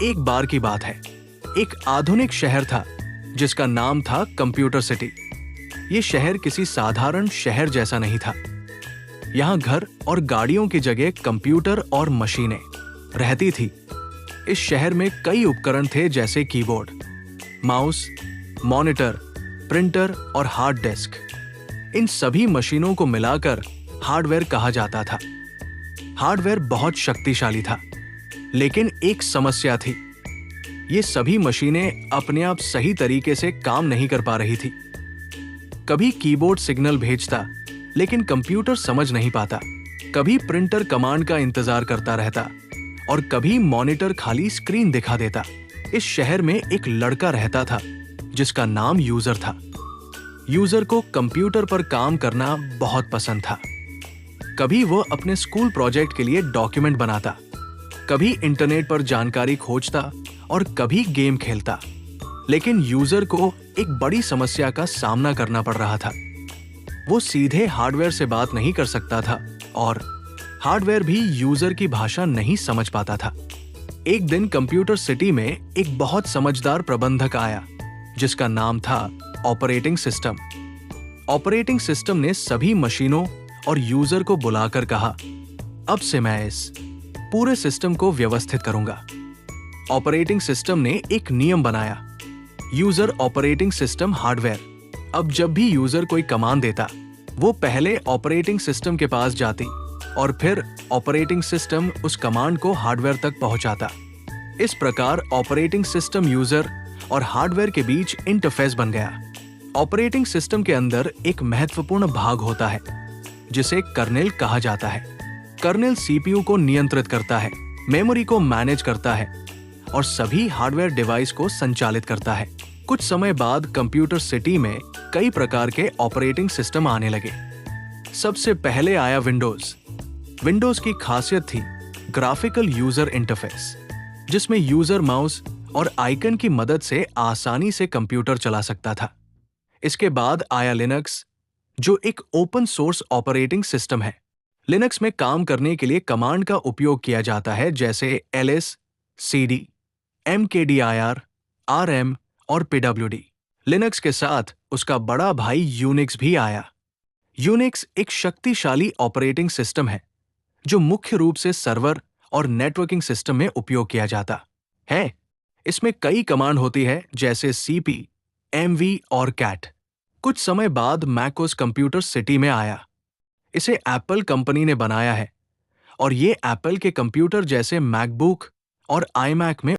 एक बार की बात है। एक आधुनिक शहर था जिसका नाम था कंप्यूटर सिटी। ये शहर किसी साधारण शहर जैसा नहीं था। यहाँ घर और गाड़ियों की जगह कंप्यूटर और मशीनें रहती थी। इस शहर में कई उपकरण थे जैसे कीबोर्ड, माउस, मॉनिटर, प्रिंटर और हार्ड डिस्क। इन सभी मशीनों को मिलाकर हार्डवेयर कहा जाता था। हार्डवेयर बहुत शक्तिशाली था, लेकिन एक समस्या थी। ये सभी मशीनें अपने आप सही तरीके से काम नहीं कर पा रही थी। कभी कीबोर्ड सिग्नल भेजता, लेकिन कंप्यूटर समझ नहीं पाता। कभी प्रिंटर कमांड का इंतजार करता रहता और कभी मॉनिटर खाली स्क्रीन दिखा देता। इस शहर में एक लड़का रहता था जिसका नाम यूजर था। यूजर को कंप्यूटर पर काम करना बहुत पसंद था। कभी वो अपने स्कूल प्रोजेक्ट के लिए डॉक्यूमेंट बनाता, कभी इंटरनेट पर जानकारी खोजता और कभी गेम खेलता। लेकिन यूजर को एक बड़ी समस्या का सामना करना पड़ रहा था। वो सीधे हार्डवेयर से बात नहीं कर सकता था और हार्डवेयर भी यूजर की भाषा नहीं समझ पाता था। एक दिन कंप्यूटर सिटी में एक बहुत समझदार प्रबंधक आया जिसका नाम था ऑपरेटिंग सिस्टम। ऑपरेटिंग सिस्टम ने सभी मशीनों और यूजर को बुलाकर कहा, अब से मैं इस पूरे सिस्टम को व्यवस्थित करूंगा। ऑपरेटिंग सिस्टम ने एक नियम बनाया, यूजर ऑपरेटिंग सिस्टम हार्डवेयर। अब जब भी यूजर कोई कमांड देता, वो पहले ऑपरेटिंग सिस्टम के पास जाती और फिर ऑपरेटिंग सिस्टम उस कमांड को हार्डवेयर तक पहुंचाता। इस प्रकार ऑपरेटिंग सिस्टम यूजर और हार्डवेयर के बीच इंटरफेस बन गया। ऑपरेटिंग सिस्टम के अंदर एक महत्वपूर्ण भाग होता है जिसे कर्नेल कहा जाता है। कर्नेल सीपीयू को नियंत्रित करता है, मेमोरी को मैनेज करता है और सभी हार्डवेयर डिवाइस को संचालित करता है। कुछ समय बाद कंप्यूटर सिटी में कई प्रकार के ऑपरेटिंग सिस्टम आने लगे। सबसे पहले आया विंडोज। विंडोज की खासियत थी ग्राफिकल यूजर इंटरफेस, जिसमें यूजर माउस और आइकन की मदद से आसानी से कंप्यूटर चला सकता था। इसके बाद आया लिनक्स, जो एक ओपन सोर्स ऑपरेटिंग सिस्टम है। लिनक्स में काम करने के लिए कमांड का उपयोग किया जाता है जैसे ls, cd, mkdir, rm और pwd। लिनक्स के साथ उसका बड़ा भाई यूनिक्स भी आया। यूनिक्स एक शक्तिशाली ऑपरेटिंग सिस्टम है जो मुख्य रूप से सर्वर और नेटवर्किंग सिस्टम में उपयोग किया जाता है। इसमें कई कमांड होती है जैसे cp, mv और cat। कुछ समय बाद मैकोस कंप्यूटर सिटी में आया। इसे एप्पल कंपनी ने बनाया है और ये एप्पल के कंप्यूटर जैसे मैकबुक और आईमैक में